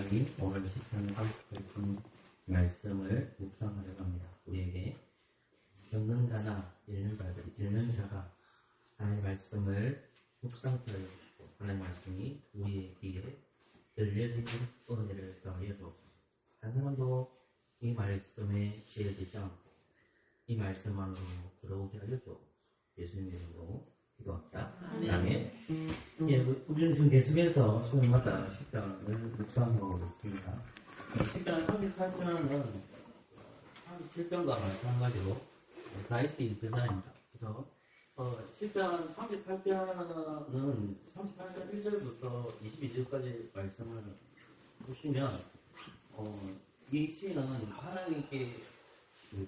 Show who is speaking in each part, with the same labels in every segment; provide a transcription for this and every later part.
Speaker 1: 저희 오늘 시편 30편 말씀을 묵상하려고 합니다. 우리에게 듣는 자나 읽는 자가 하나님의 말씀을 묵상하여 주시고 하나님의 말씀이 우리의 귀에 들려지는 은혜를 더하여 주옵소서. 한 사람도 이 말씀에 취해지지 않고 이 말씀만으로 들어오게 하여 주옵소서. 예수님 이름으로 기도합니다. 아멘. 예, 우리는 지금 계속해서 수요일마다 십편을 묵상하고 있습니다. 십편 38편은 37편과 마찬가지로 다윗이 저자입니다. 그래서 십편 38편은 38편 1절부터 22절까지 말씀을 보시면 이 시는 하나님께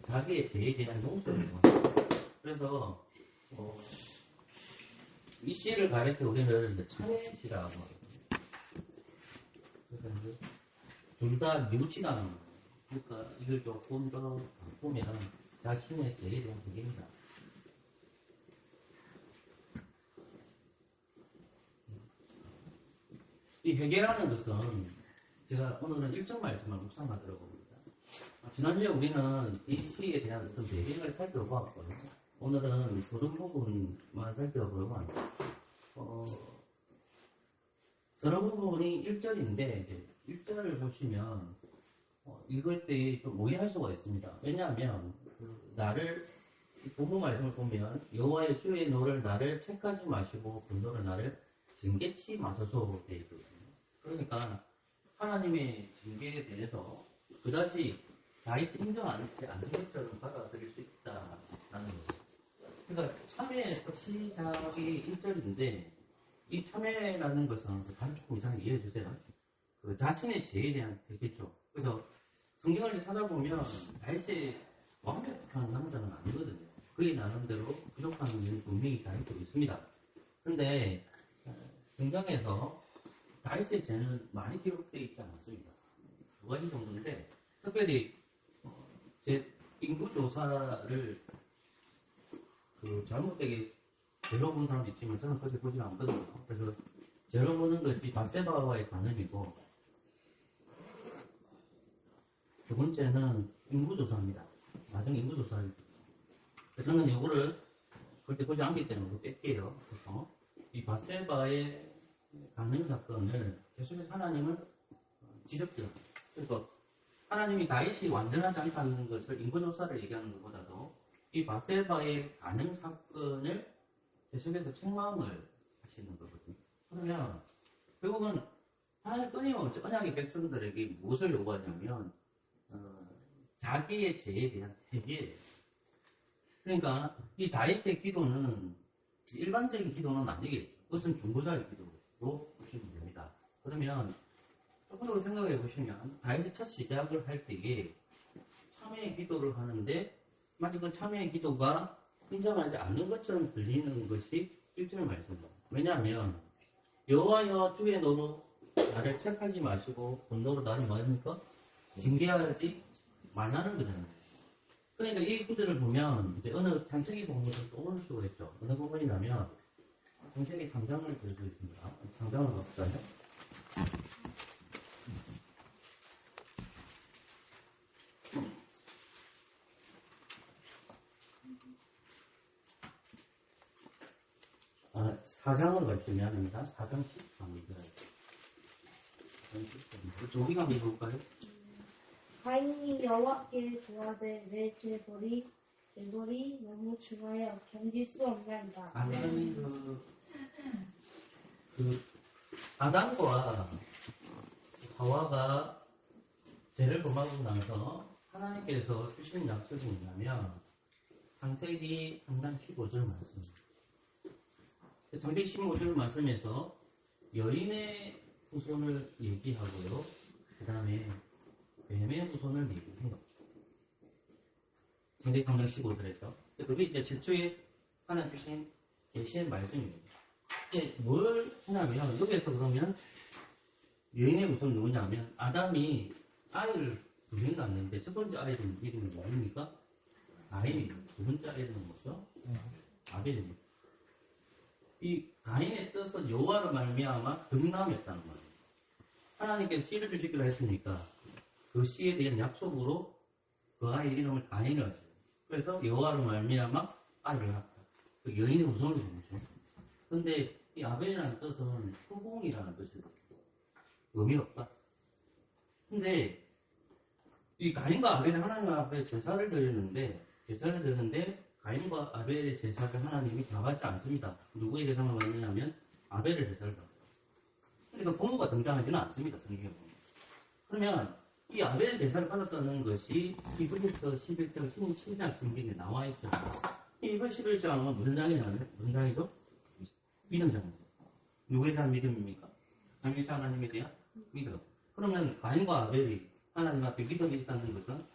Speaker 1: 자기의 죄에 대한 용서예요. 그래서 이 시를 가르쳐 우리는 참회시라고 하거든요. 그러니까 둘 다 뉘우치다 하는 거예요. 그러니까 이걸 조금 더 보면 자신의 죄에 대한 얘기입니다. 이 회개라는 것은 제가 오늘은 일정 말씀을 묵상하도록 합니다. 지난주에 우리는 이 시에 대한 어떤 배경을 살펴보았거든요. 오늘은 서론 부분만 살펴보려고 합니다. 서론 부분이 1절인데, 1절을 보시면, 읽을 때 좀 오해할 수가 있습니다. 왜냐하면, 본문 말씀을 보면, 여호와의 주의 노를 나를 책하지 마시고, 분노를 나를 징계치 마소서 되어 있거든요. 그러니까, 하나님의 징계에 대해서 그다지 다윗이 인정하지 않는 것처럼 받아들일 수 있다라는 것입니다. 그러니까 참회의 시작이 1절인데 이 참회라는 것은 다른 조금 이상하게 이해해 주세요. 그 자신의 죄에 대한 회개죠. 그래서 성경을 찾아보면 다윗이 완벽한 남자는 아니거든요. 그의 나름대로 부족한 면이 분명히 다윗도 있습니다. 그런데 성경에서 다윗의 죄는 많이 기록되어 있지 않습니다. 두 가지 정도인데 특별히 제 인구조사를 잘못되게 죄로 본 사람도 있지만 저는 그렇게 보지 않거든요. 그래서 죄로 보는 것이 바세바와의 간음이고 두 번째는 인구조사입니다. 나중 인구조사를 저는 이거를 그렇게 보지 않기 때문에 뺄게요. 그래서 이 바세바의 간음 사건을 계속해서 하나님은 지적해요. 그래서 하나님이 다윗이 완전하지 않다는 것을 인구조사를 얘기하는 것보다도 이 바세바의 간음 사건을 계속해서 책망을 하시는 거거든요. 그러면 결국은 하나님 끊임없이 언약의 백성들에게 무엇을 요구하냐면 자기의 죄에 대한 회개예요. 그러니까 이 다윗의 기도는 일반적인 기도는 아니겠죠. 그것은 중보자의 기도로 보시면 됩니다. 그러면 조금 더 생각해 보시면 다윗이 첫 시작을 할 때에 참회의 기도를 하는데 마치 그 참회의 기도가 인정하지 않는 것처럼 들리는 것이 1절 말씀입니다. 왜냐하면 여호와여 주의 노로 나를 책하지 마시고 분노로 나를 뭐합니까? 징계하지 말라는 거잖아요. 그러니까 이 구절을 보면 이제 어느 창세기 부분을 떠올릴 수가 있죠. 어느 부분이냐면 창세기 3장을 들고 있습니다. 3장을 볼까요? 사장을 가르치면 합니다. 4장 13입니다. 우리가 한번 볼까요?
Speaker 2: 가인이 여호와께 구하되 내 죄벌이 너무 중하여 견딜 수 없나이다.
Speaker 1: 아멘. 아담과 하와가 죄를 범하고 나서 하나님께서 주신 약속이 뭐냐면 창세기 3장 15절 말씀입니다. 창세기 15절 말씀에서 여인의 후손을 얘기하고요. 그 다음에 뱀의 후손을 얘기해요. 창세기 3장 15절에서. 그게 이제 최초에 하나 주신 계시의 말씀입니다. 이제 뭘 하냐면, 여기에서 그러면 여인의 후손은 누구냐면, 아담이 아이를 두 명 낳았는데, 첫 번째 아이는 이름이 뭡니까? 가인입니다. 두 번째 아이는 뭐죠? 아벨입니다. 이 가인의 뜻은 여호와로 말미암아 등남했다는 거예요. 하나님께서 씨를 주시기로 했으니까 그 씨에 대한 약속으로 그 아이의 이름을 가인을 하죠. 그래서 여호와로 말미암아 아이를 낳았다. 그 여인의 우선을 보죠. 근데 이 아벨이라는 뜻은 후궁이라는 뜻이거든요. 의미가 없다. 근데 이 가인과 아벨이 하나님 앞에 제사를 드리는데 가인과 아벨의 제사를 하나님이 다 받지 않습니다. 누구의 제사만 받느냐면 아벨의 제사를 받아요. 근데 그 부모가 등장하지는 않습니다. 성경에 보면. 그러면 이 아벨의 제사를 받았다는 것이 히브리서 11장 17장 성경에 나와 있어요. 이 히브리 11장은 무슨 장이냐면 무슨 장이죠? 믿음 장이죠. 누구에 대한 믿음입니까? 삼위일체 하나님에 대한 믿음. 그러면 가인과 아벨이 하나님 앞에 믿음이 있다는 것은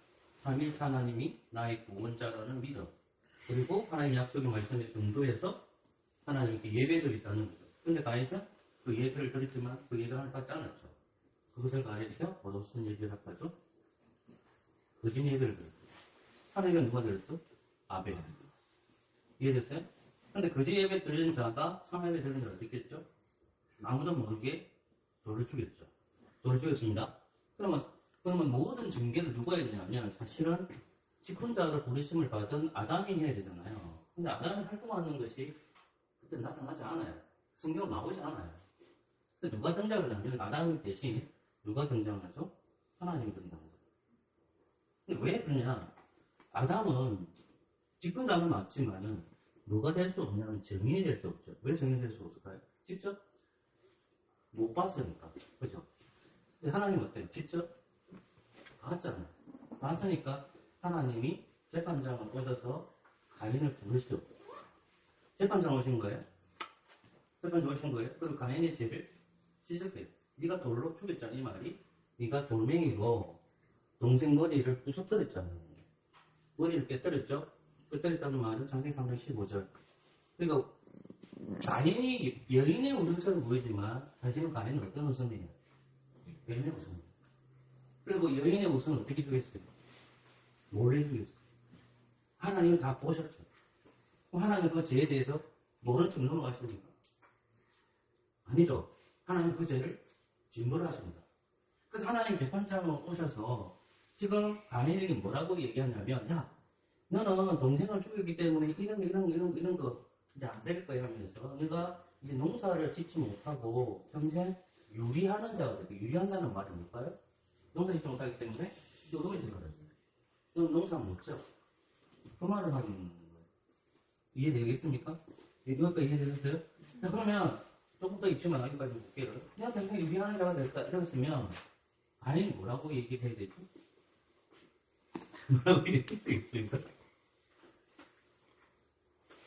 Speaker 1: 삼위일체 하나님이 나의 구원자라는 믿음. 그리고 하나님 약속의 말씀에 근거해서 하나님께 예배드렸다는 거죠. 근데 가인은 그 예배를 드렸지만 그 예배를 받지 않았죠. 그것을 가리켜 무슨 예배를 할까죠? 거짓 예배를 드렸죠. 하나님은 누가 드렸죠? 아벨. 이해됐어요? 근데 거짓 예배 드리는 자가 참예배 드리는 자를 어떻겠죠? 아무도 모르게 돌을 죽였죠. 돌을 죽였습니다. 그러면 모든 징계를 누가 해야 되냐면 사실은 직분자로 부르심을 받은 아담이 해야 되잖아요. 근데 아담이 활동하는 것이 그때 나타나지 않아요. 성경으로 나오지 않아요. 근데 누가 등장을 하냐면 아담 대신 누가 등장하죠? 하나님이 등장하죠. 근데 왜 그러냐? 아담은 직분자는 맞지만은 누가 될 수 없냐면 증인이 될 수 없죠. 왜 증인이 될 수 없을까요? 직접 못 봤으니까. 그죠? 근데 하나님은 어때요? 직접 봤잖아요. 봤으니까 하나님이 재판장을 오셔서 가인을 부르시죠. 재판장 오신 거예요? 재판장 오신 거예요? 그리고 가인의 죄를 씻을게요. 네가 돌로 죽였잖아. 이 말이 네가 돌멩이로 동생 머리를 부서뜨렸잖아요. 머리를 깨뜨렸죠? 깨뜨렸다는 말은 창세기 3장 15절. 그러니까 가인이 여인의 우선처럼 보이지만 사실은 가인은 어떤 우선이에요? 여인의 우선. 그리고 여인의 우선은 어떻게 죽였어요? 몰래 죽였어요. 하나님은 다 보셨죠. 하나님 그 죄에 대해서 모른 척 넘어가십니까? 아니죠. 하나님 그 죄를 징벌을 하십니다. 그래서 하나님 재판장으로 오셔서 지금 가인에게 뭐라고 얘기하냐면, 야, 너는 동생을 죽였기 때문에 이런 거 이제 안 될 거야 하면서 내가 이제 농사를 짓지 못하고 평생 유리하는 자가 되고, 유리한다는 말이 뭘까요? 농사 짓지 못하기 때문에 노동이 들어갔어요. 그럼 농사 못 져. 그 말을 하고 있는 거예요. 이해되겠습니까? 이것까지 이해되셨어요? 자, 그러면 조금 더 있지만 여기까지 볼게요. 내가 평생 유리하는 자가 될까? 이랬으면 아니 뭐라고 얘기해야 되지? 뭐라고 얘기했습니까?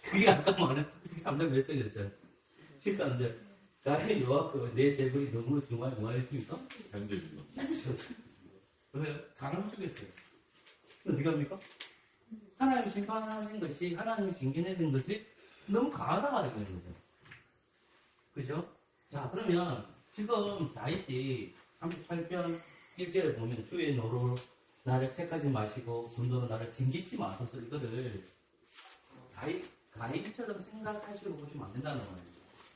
Speaker 1: 그게 아까 말한 3장 몇 절이었죠? 13절. 가인이 여호와께 내 제물이 너무 정말 뭐했습니까?
Speaker 3: 현재주죠.
Speaker 1: 그래서 장을 죽였어요. 어떻게 합니까? 하나님 심판하는 것이, 하나님 징계내는 것이 너무 강하다가 되는 거죠. 그죠? 자, 그러면 지금 다윗이 38편 1절에 보면 주의 노로 나를 책하지 마시고 분노로 나를 징계치 마소서, 이거를 가인처럼 생각하시고 보시면 안 된다는 거예요.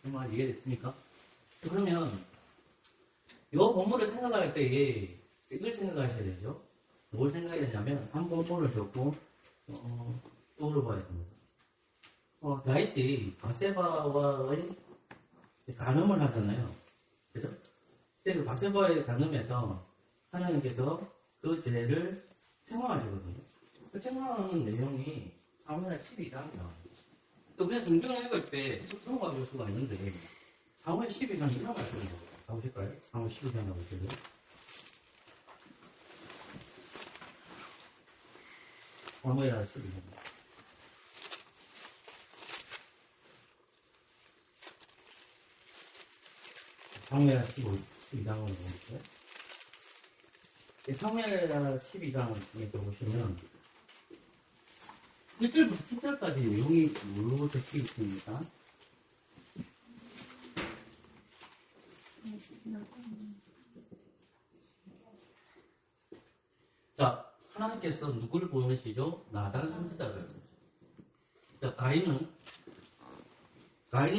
Speaker 1: 이 말 이해됐습니까? 그러면 이 본문을 생각할 때에 이걸 생각하셔야 되죠. 뭘 생각해야 되냐면 한 본문을 듣고 떠올려봐야 됩니다. 다윗이 바세바와의 간음을 하잖아요. 그죠? 근데 그 바세바와의 간음에서 하나님께서 그 죄를 책망하시거든요. 그 책망하는 내용이 사무엘 12장이에요. 또 우리가 성경을 읽을 때 넘어갈 수가 있는데 사무엘 12장이 이런 말씀입니다. 가보실까요? 사무엘 12장 가보실래요? 사무엘 12장. 사무엘 12장을 보실까요? 사무엘 12장에 보시면 1절부터 10절까지 내용이 뭘로 적혀 있습니까? 자, 하나님께서 누구를 보내시죠? 나단 선지자를. 자, 가인의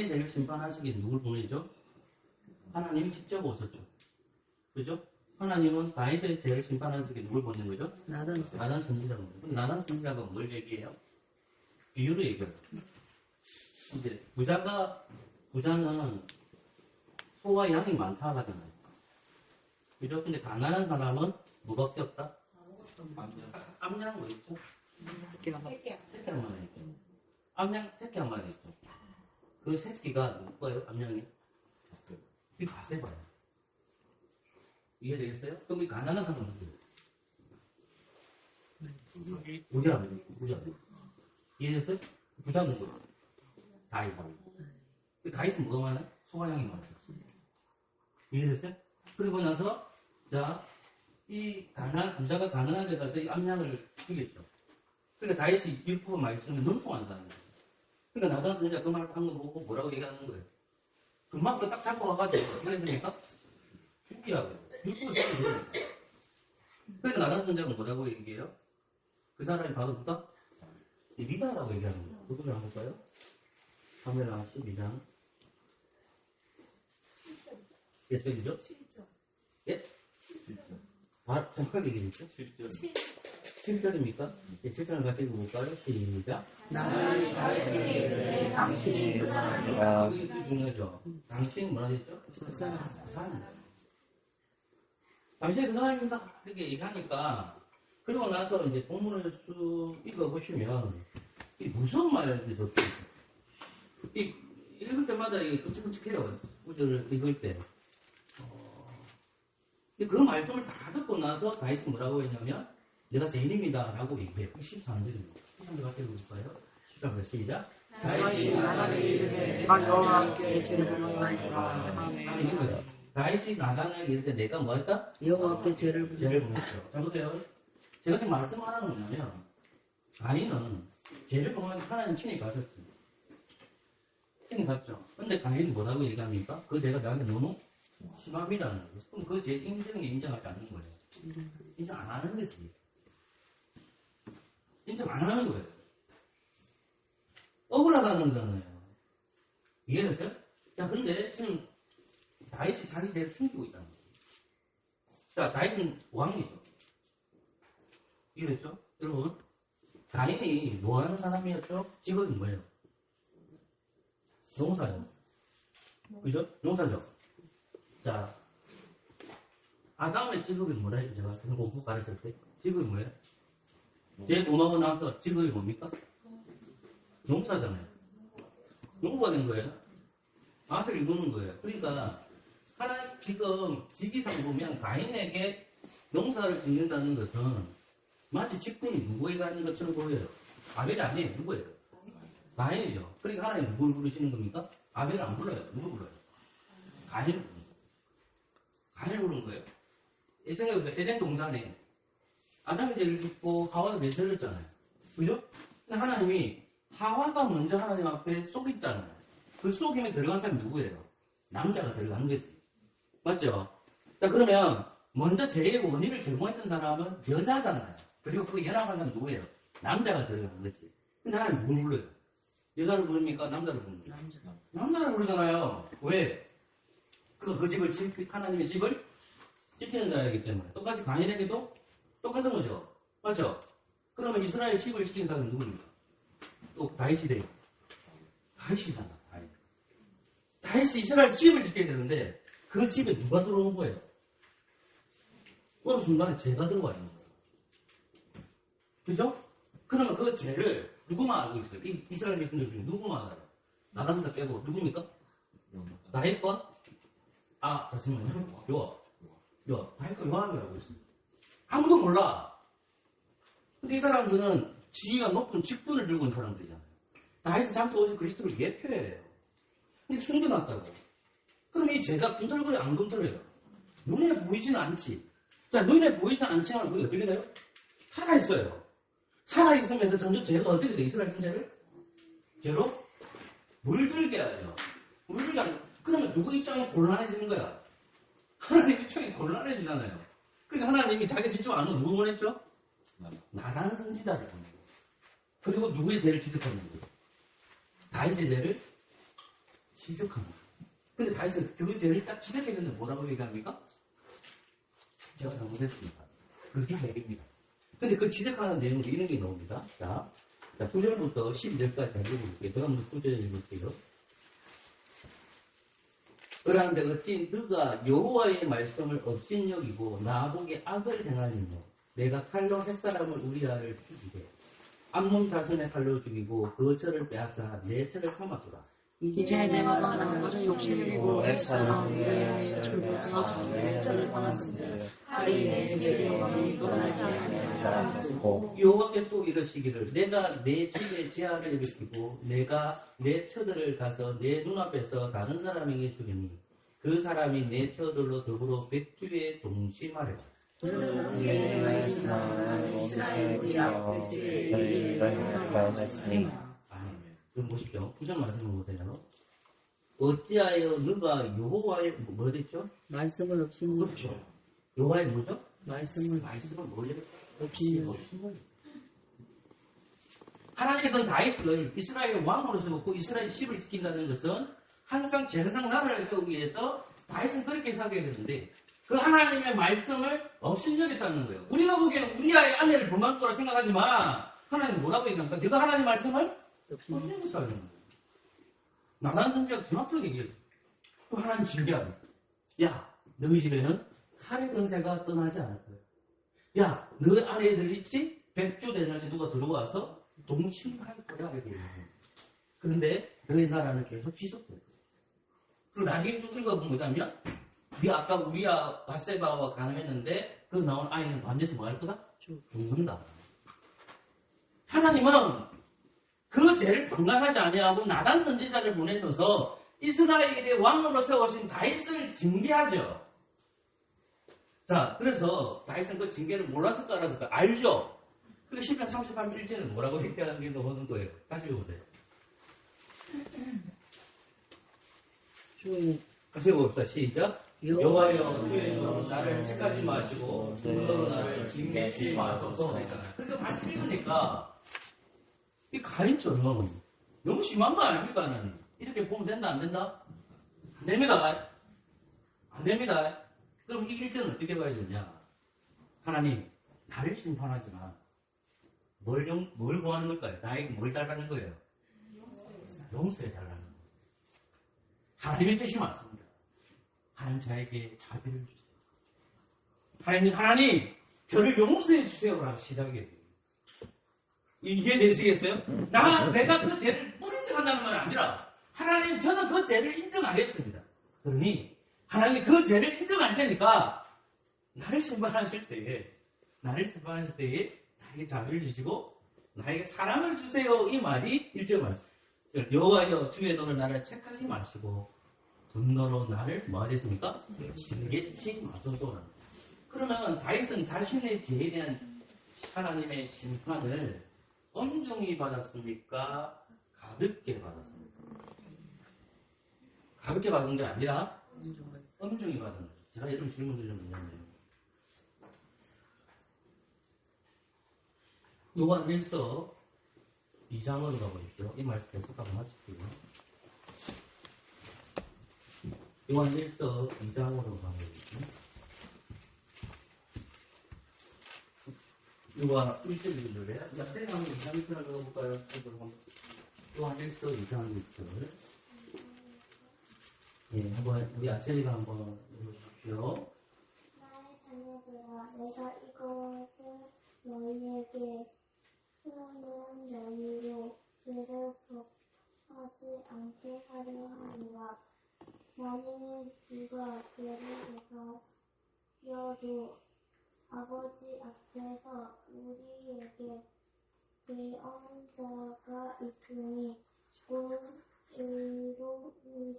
Speaker 1: 죄를 심판하시기 누굴 보내죠? 하나님이 직접 오셨죠. 그죠? 하나님은 다윗의 죄를 심판하는 속에 누굴 보는 거죠?
Speaker 3: 나단
Speaker 1: 나단 선지자가 근데 나단 선지자가 뭘 얘기해요? 비유를 얘기해요. 근데 부자는 소와 양이 많다 하잖아요. 그죠? 근데 가난한 사람은 뭐밖에 없다? 암양 뭐 있죠? 새끼 한 마리 있죠. 암양 새끼 한 마리 있죠. 그 새끼가 누구예요? 암양이? 이 바세바예요. 이해되겠어요? 그럼 이 가난한 사람은 누구예요? 우리 아버지. 이해됐어요? 부자 누구예요? 다윗. 그 다윗은 뭐가 많아요? 소와 양이 많아요. 이해됐어요? 그리고 나서 자, 이 부자가 가난한 데 가서 이 암양을 죽였죠. 그러니까 다윗이 율법 말씀을 눈통한 사람이에요. 그러니까 나단 선지자 그 말 한 거 보고 뭐라고 얘기하는 거예요? 금방 그 딱 잡고 와가지고 어떻게 되니까 죽이라고 율법을 지키는 그러니까 나단 선지자는 뭐라고 얘기해요? 그 사람이 바로 누가? 리다라고 얘기하는 거예요. 그거를 한번 볼까요? 카메라 12장 몇 절이죠?
Speaker 2: 7절.
Speaker 1: 예? 바로 정확하게 얘기했죠? 7절입니까? 예, 7절을 같이 읽어볼까요? 시작.
Speaker 3: 나는 다윗에게 당신이 그 사람이라.
Speaker 1: 이게 중요하죠. 당신은 뭐라 했죠?
Speaker 3: 그 사람.
Speaker 1: 그 사람이다. 당신이 그 사람입니다. 이렇게 얘기하니까 그러고 나서 이제 본문을 쭉 읽어보시면 이 무서운 말이 적혀 있어요. 읽을 때마다 이게 끔찍끔찍해요. 구절을 읽을 때. 그 말씀을 다 듣고 나서 다윗은 뭐라고 했냐면 내가 죄인입니다 라고 얘기해요. 13절입니다. 13절 같이 읽어볼까요? 13절 시작.
Speaker 3: 다윗이 나단에 이르되 내가 여호와 함께 죄를 범하였나이다.
Speaker 1: 아니 이거예요. 다윗이 나단에게 이를 때 내가 뭐 했다?
Speaker 3: 여호와께 죄를
Speaker 1: 죄를 범했죠. 자 보세요. 제가 지금 말씀하는 건 뭐냐면 가인은 죄를 범하면 하나님 친히 가셨죠. 친히 갔죠. 근데 가인은 뭐라고 얘기합니까? 그 죄가 나한테 너무 심합니다는 거예요. 그럼 그 죄 인정하지 않는 거예요. 인정 안 하는 거지. 인정 안 하는 거예요. 억울하다는 거잖아요. 이해됐어요? 자, 그런데 지금 다윗이 자기 죄를 숨기고 있다는 거예요. 자, 다윗은 왕이죠. 이해됐죠? 여러분, 가인이 뭐 하는 사람이었죠? 직업이 뭐예요? 농사죠. 그죠? 농사죠. 자, 아담의 직업이 뭐라 했죠? 제가 공부 가르칠 때. 직업이 뭐예요? 제 돈하고 나서 직업이 뭡니까? 농사잖아요. 농부가 된 거예요. 아들을 이루는 거예요. 그러니까, 하나, 지금 지기상 보면 가인에게 농사를 짓는다는 것은 마치 직분이 누구에게 가는 것처럼 보여요. 아벨이 아니에요. 누구예요? 가인이죠. 그러니까 하나님 누구를 부르시는 겁니까? 아벨을 안 불러요. 누구 불러요? 가인을 부르는 거예요. 가인을 부르는 거예요. 이 생각해보세요. 에덴 동산에 아담이 죄를 짓고 하와가 죄를 졌잖아요. 그죠? 근데 하나님이 하와가 먼저 하나님 앞에 속있잖아요. 그 속임에 들어간 사람이 누구예요? 남자가 들어간 거지. 맞죠? 자, 그러면 먼저 죄의 원인을 제공했던 사람은 여자잖아요. 그리고 그 연합한 사람은 누구예요? 남자가 들어간 거지. 근데 하나님 누굴 불러요? 여자를 부릅니까? 남자를 부릅니까? 남자를 부르잖아요. 왜? 그 집을 하나님의 집을 지키는 자이기 때문에. 똑같이 가인에게도 똑같은 거죠. 맞죠? 그러면 이스라엘 집을 지키는 사람은 누구입니까? 또 다윗이 돼요. 다윗이잖아. 다윗이 이스라엘 집을 지켜야 되는데 그 집에 누가 들어오는 거예요? 어느 순간에 죄가 들어와 있는 거예요. 그죠? 그러면 그 죄를 누구만 알고 있어요? 이스라엘 백성들 중에 누구만 알아요? 나가면서 빼고 누굽니까? 다윗과 잠시만요. 요압. 다윗과 요압이 알고 있어요. 아무도 몰라. 근데 이 사람들은 지위가 높은 직분을 들고 있는 사람들이잖아요. 다윗은 잠시 오신 그리스도를 예표해요. 근데 숨겨놨다고. 그럼 이 죄가 꿈틀거려 안 꿈틀거려요? 눈에 보이지는 않지. 자, 눈에 보이지 않지만 그게 어떻게 돼요? 살아있어요. 살아있으면서 점점 죄가 어떻게 돼요? 이스라엘 문제를? 죄로? 물들게 하죠. 물들게 하죠. 그러면 누구 입장이 곤란해지는 거야? 하나님 입장이 곤란해지잖아요. 그러니까 하나님이 자기 직접 안 하고 누구 보냈죠? 나단 선지자를 보내고. 그리고 누구의 죄를 지적하는 거예요? 다윗의 죄를 지적하는 거예요. 근데 다윗은 그 죄를 딱 지적했는데 뭐라고 얘기합니까? 제가 잘못했습니다. 그게 내립니다. 근데 그 지적하는 내용이 이런 게 나옵니다. 자, 9절부터 12절까지 잘 읽어볼게요. 제가 먼저 9절 읽을게요. 그러는데 어찌 너가 여호와의 말씀을 업신여기고 나보게 악을 행하느냐. 내가 칼로 햇사람을 우리아를 죽이게 암몬 자손의 칼로 죽이고 그 철을 빼앗아 내 철을 삼았도다.
Speaker 3: 이제 내가 말하는 것은 욕심이고 햇사람 위에 출부하사 내 철을 삼았는데 칼이 내 죄를 떠나지 않으리라.
Speaker 1: 여호와께 또 이러시기를 내가 내 집에 재앙을 일으키고 내가 내 처들을 가서 내 눈앞에서 다른 사람에게 주리니 그 사람이 내 처들로 더불어 백주에 동심하리라. 그럼 보십시오. 9절 말씀을 보세요. 어찌하여 너가 여호와의 뭐 됐죠?
Speaker 3: 말씀을 없이
Speaker 1: 그렇죠. 여호와의 뭐죠?
Speaker 3: 말씀을
Speaker 1: 뭐죠?
Speaker 3: 없이
Speaker 1: 하나님께서는 다윗을 이스라엘 왕으로 세웠고 이스라엘 집을 지킨다는 것은 항상 제사장 나라를 세우기 위해서 다윗은 그렇게 살게 되는데 그 하나님의 말씀을 업신여겼다는 거예요. 우리가 보기에는 우리 아의 아내를 범한거라 생각하지만 하나님 뭐라고 얘기합니까? 네가 하나님 말씀을 업신여겼다는 거예요. 나단 선지자가 정확하게 얘기했어요. 또 하나님 징계하네. 야, 너희 집에는 칼의 권세가 떠나지 않을 거야. 야, 너 안에 애들 있지? 백주 대전에 누가 들어와서 동침할 거야. 이렇게 얘기해요. 그런데 너희 나라는 계속 지속돼요. 그리고 나중에 쭉 읽어보면 뭐냐면 네 아까 우리야 바세바와 가늠했는데 그 나온 아이는 반드시 뭐 할 거다? 죽는다. 하나님은 그 죄를 방관하지 아니하고 나단 선지자를 보내셔서 이스라엘의 왕으로 세우신 다윗을 징계하죠. 자, 그래서 다윗은 그 징계를 몰랐을까 알았을까? 알죠. 그리고 10편 38편 1절은 뭐라고 얘기하는 게 나오는 거예요. 다시 읽어보세요. 다시 읽어봅시다. 시작. 여호와여 주의 이름으로 나를 책하지 마시고 눈으로 나를 징계치 마소서. 그러니까 다시 읽으니까 이 가인처럼 너무 심한 거 아닙니까? 하나님? 이렇게 보면 된다 안 된다? 안 됩니다. 안 됩니다. 그럼 이 일절은 어떻게 봐야 되냐? 하나님 나를 심판하지만 뭘 구하는 걸까요? 나에게 뭘 달라는 거예요? 용서해 달라는 거예요. 하나님의 뜻이 맞습니다. 하나님 저에게 자비를 주세요. 하나님 저를 용서해 주세요라고 시작해요. 이게 되시겠어요? 내가 그 죄를 인정한다는 말은 아니라 하나님 저는 그 죄를 인정하겠습니다. 그러니 하나님 그 죄를 인정할 테니까 나를 심판하실 때에 나에게 자비를 주시고 나에게 사랑을 주세요. 이 말이 1절 말씀. 여호와여 주의 너를 나를 책하지 마시고 분노로 나를 뭐 하겠습니까? 징계치 마소서. 그러면 다윗은 자신의 죄에 대한 하나님의 심판을 엄중히 받았습니까? 가볍게 받았습니까? 가볍게 받은 게 아니라 엄중히 받은 거죠. 제가 이런 질문 드리면 뭐냐면 요한 1서 2장으로 가보십시오. 이 말씀 계속하고 마칠게요. 요한 1서 2장으로 가보십시오. 요한 1절 1절에 제가 한번 2장 1절을 읽어볼까요? 요한 1서 2장 1절. 예, 한번 우리 아셀이가 한번 읽어주십시오.
Speaker 2: 나의 자녀들아, 내가 이것을 너희에게 쓰는 연유로 죄를 범하지 않게 하려 하니라. 만일 누가 죄를 범하여도 아버지 앞에서 우리에게 죄언자가 있으니 곧 의로우신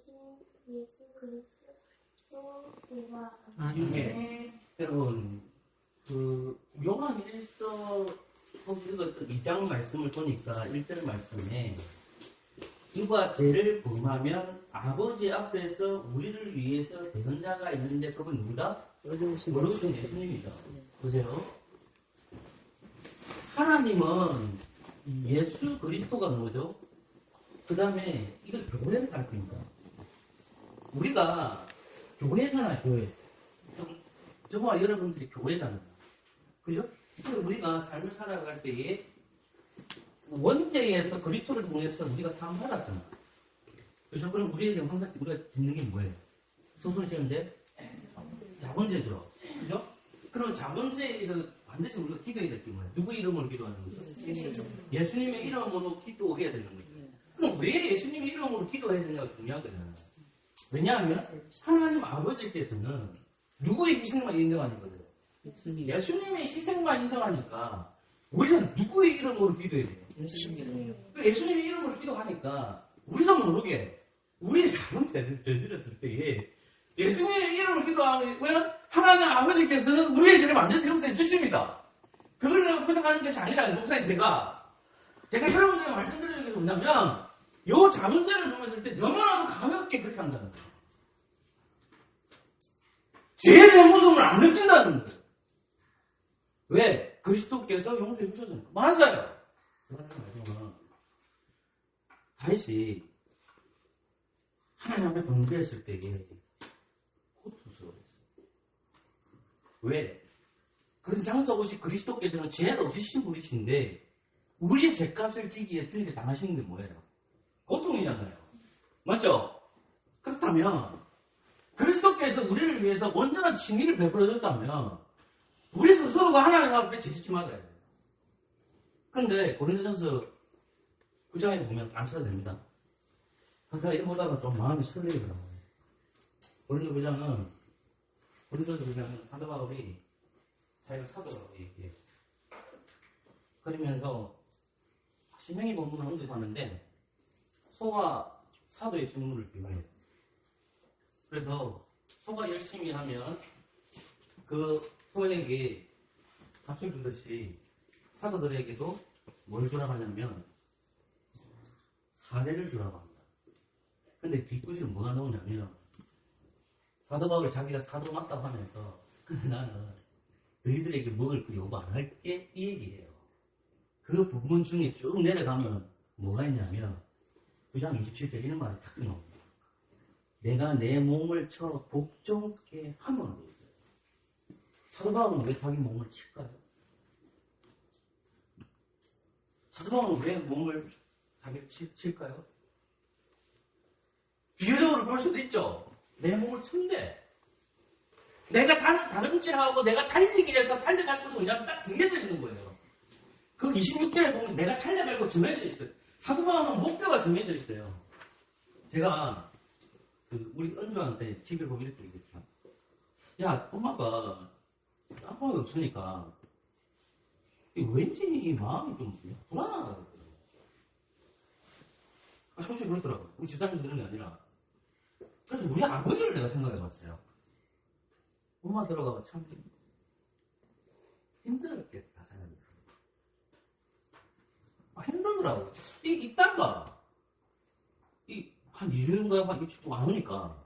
Speaker 2: 예수 그리스도시라.
Speaker 1: 네. 여러분, 요한 1서 2장 말씀을 보니까 1절 말씀에 누가 죄를 범하면 아버지 앞에서 우리를 위해서 대언자가 있는데 그분 누구다? 어려우신 예수님이죠. 보세요. 하나님은 예수 그리스도가 뭐죠? 그 다음에 이걸 교회를 가르칩니다. 우리가 교회잖아요, 교회. 저와 여러분들이 교회잖아요. 그죠? 우리가 삶을 살아갈 때에 원죄에서 그리스도를 통해서 우리가 사함 받았잖아. 그죠? 그럼 우리에게 항상 우리가 짓는 게 뭐예요? 소설 지는데 자본죄죠. 그죠? 그럼 자본죄에서 반드시 우리가 기도해야 될 게 뭐예요? 누구 이름으로 기도하는 거죠? 예수님의 이름으로 기도해야 되는 거죠. 그럼 왜 예수님의 이름으로 기도해야 되냐가 중요하거든요. 왜냐하면 하나님 아버지께서는 누구의 희생만 인정하니거든요. 예수님의 희생만 인정하니까 우리는 누구의 이름으로 기도해야 돼요? 예수님의 이름으로 기도하니까 우리도 모르게 우리 잘못을 저질렀을 때에 예수님의 이름으로 기도하면 하나님 아버지께서는 우리의 죄를 완전히 용서해 주십니다. 그걸 내가 부탁하는 것이 아니라 목사님 제가 여러분들에게 말씀드리는 것이 뭐냐면 요 자문제를 보면서 때 너무나도 가볍게 그렇게 한다는 거예요. 죄에 대한 무서움을 안 느낀다는 거예요. 왜? 그리스도께서 용서해 주셨잖아요. 맞아요. 다윗이 하나님 앞에 범죄했을 때에 고통스러웠어요. 왜? 그래서 장차 오신 그리스도께서는 죄가 없으신 분이신데 우리의 죄값을 지기에 주님께 당하시는 게 뭐예요? 고통이잖아요. 맞죠? 그렇다면 그리스도께서 우리를 위해서 온전한 칭의를 베풀어줬다면 우리 스스로가 하나님 앞에 제지치 말아야 돼요. 그런데 고린도전서 9장에 보면 안 써도 됩니다. 항상 이거 보다가 좀 마음이 설레더라고요. 고린도전서 9장은 사도 바울이 자기가 사도라고 얘기해요. 그러면서 신명기 본문을 언급하는데 소가 사도의 직무를 비유해요. 그래서 소가 열심히 하면 그 소에게 밥을 주듯이 사도들에게도 뭘 주라고 하냐면 사례를 주라고 합니다. 근데 뒷구지를 뭐가 나오냐면 사도 바울이 자기가 사도 맞다고 하면서 근데 나는 너희들에게 먹을 거 요구 안 할게 이 얘기예요. 그 부분 중에 쭉 내려가면 뭐가 있냐면 9장 27절 이런 말이 탁 나옵니다. 내가 내 몸을 쳐 복종케 함으로 있어요. 사도 바울은 왜 자기 몸을 칠까요? 사도 바울은 왜 몸을 자기를 칠까요? 비유적으로 볼 수도 있죠. 내 몸을 친대. 내가 다름질하고 내가 달리기 위해서 달려갈 곳은 그냥 딱 정해져 있는 거예요. 그 26절에 보면 내가 달려갈 곳 정해져 있어요. 사도 바울은 목표가 정해져 있어요. 제가 우리 은주한테 TV를 보면 이렇게 얘기했어요. 야, 엄마가 짬뽕이 없으니까 왠지 이 마음이 좀 불안하더라고요. 솔직히 그렇더라고요. 우리 집사님도 그런 게 아니라. 그래서 우리 아버지를 내가 생각해봤어요. 엄마 들어가면 참 힘들었겠다 생각이 들어요. 힘들더라고요. 이따가 한 2주인가 한 6주 동안 안 오니까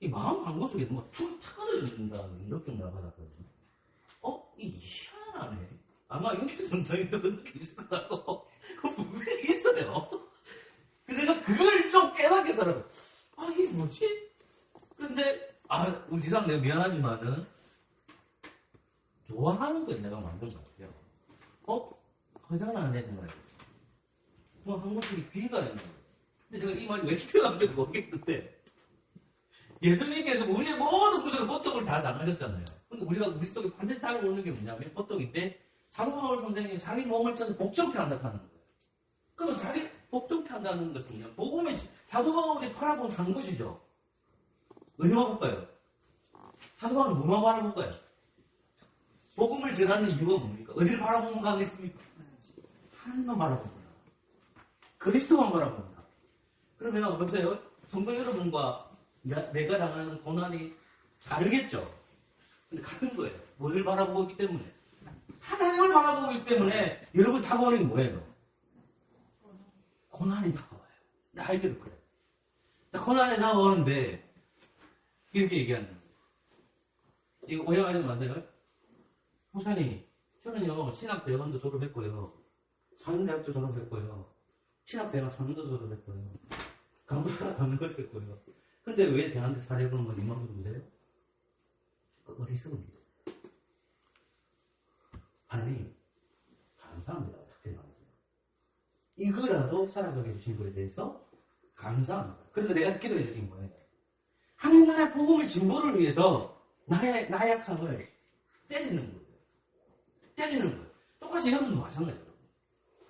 Speaker 1: 이 마음 한 곳속에 뭔가 툭 타가지는다는 느낌을 받았거든요. 이 희한하네. 아마 여기서는 저희도 그 느낌이 있을 것 같고 분명히 있어요. 내가 그걸 좀 깨닫게 되더라고요. 이게 뭐지? 근데 우리 지상 내가 미안하지만은 좋아하는 걸 내가 만든 것 같아요. 허전한 내 생각에. 한 곳에 귀가 있는 거예요. 근데 제가 이 말이 왜 기대감인지 모르겠는데 예수님께서 우리의 모든 구절의 호떡을 다 나눠줬잖아요. 근데 우리가 우리 속에 반드시 다가오는 게 뭐냐면 호떡인데 사도 바울 선생님이 자기 몸을 쳐서 복종케 한다는 거예요. 그러면 자기 복종케 한다는 것은 그냥 복음의 사도 바울이 바라본 한 것이죠. 어디만 볼까요? 사도 바울은 뭐만 바라볼까요? 복음을 전하는 이유가 뭡니까? 어디를 바라보면 가겠습니까? 하나님만 바라봅니다. 그리스도만 바라봅니다. 그러면 보세요. 성도 여러분과 내가 당하는 고난이 다르겠죠? 근데 같은 거예요. 뭐를 바라보고 있기 때문에? 하나님을 바라보고 있기 때문에 여러분 다가오는 게 뭐예요? 고난이 다가와요. 나에게도 그래요. 고난이 다가오는데 이렇게 얘기하는 거예요. 이거 오해하지 마세요. 목사님, 저는요 신학대학원도 졸업했고요. 사는대학도 졸업했고요. 신학대학 3년도 졸업했고요. 강북대학 3년도 했고요. 근데 왜 저한테 사례 보는 건 이만큼 보세요? 어리석습니다. 하나님 감사합니다. 어떻게 나왔어요? 이거라도 살아가게 해주신 거에 대해서 감사합니다. 그래서 내가 기도해 드린 거예요. 하나님 나라의 복음을 진보를 위해서 나의 나약함을 때리는 거예요. 때리는 거예요. 똑같이 여러분도 마찬가지예요.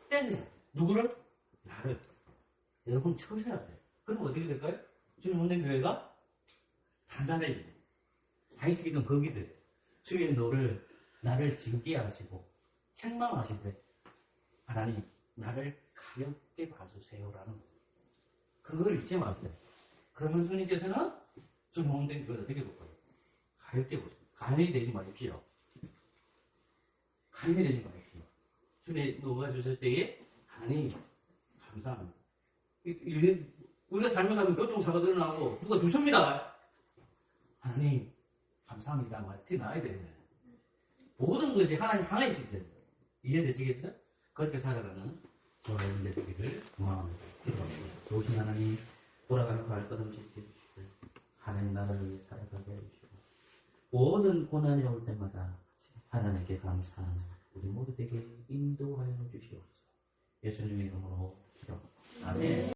Speaker 1: 때리는 누구를? 나를. 여러분 쳐셔야 돼요. 그럼 어떻게 될까요? 주님 혼된 교회가 단단해집니다. 다윗이든 거기든 주의 너를 나를 징계 하시고 책망하시되 하나님 나를 가볍게 봐주세요라는 거예요. 그걸 잊지 마세요. 그러면 주님께서는 주님 혼된 교회를 어떻게 볼 거예요? 가볍게 보세요. 가연이 되지 마십시오. 가연이 되지 마십시오. 주님 놓아주실 때에 하나님 감사합니다. 우리가 잘못하면 교통사고 일어나고 누가 주십니다. 하나님 감사합니다. 말티 나야 되잖아요. 모든 것이 하나님 하나에 있어야 돼요. 이해되시겠어요? 그렇게 살아가는 저와 여러분들 되기를 원합니다. 기도합니다. 좋으신 하나님 돌아가는 발걸음 지켜주시고 하나님 나라를 위해 살아가게 해주시고 모든 고난이 올 때마다 하나님께 감사하는 우리 모두에게 인도하여 주시옵소서. 예수님의 이름으로 기도합니다. 아멘.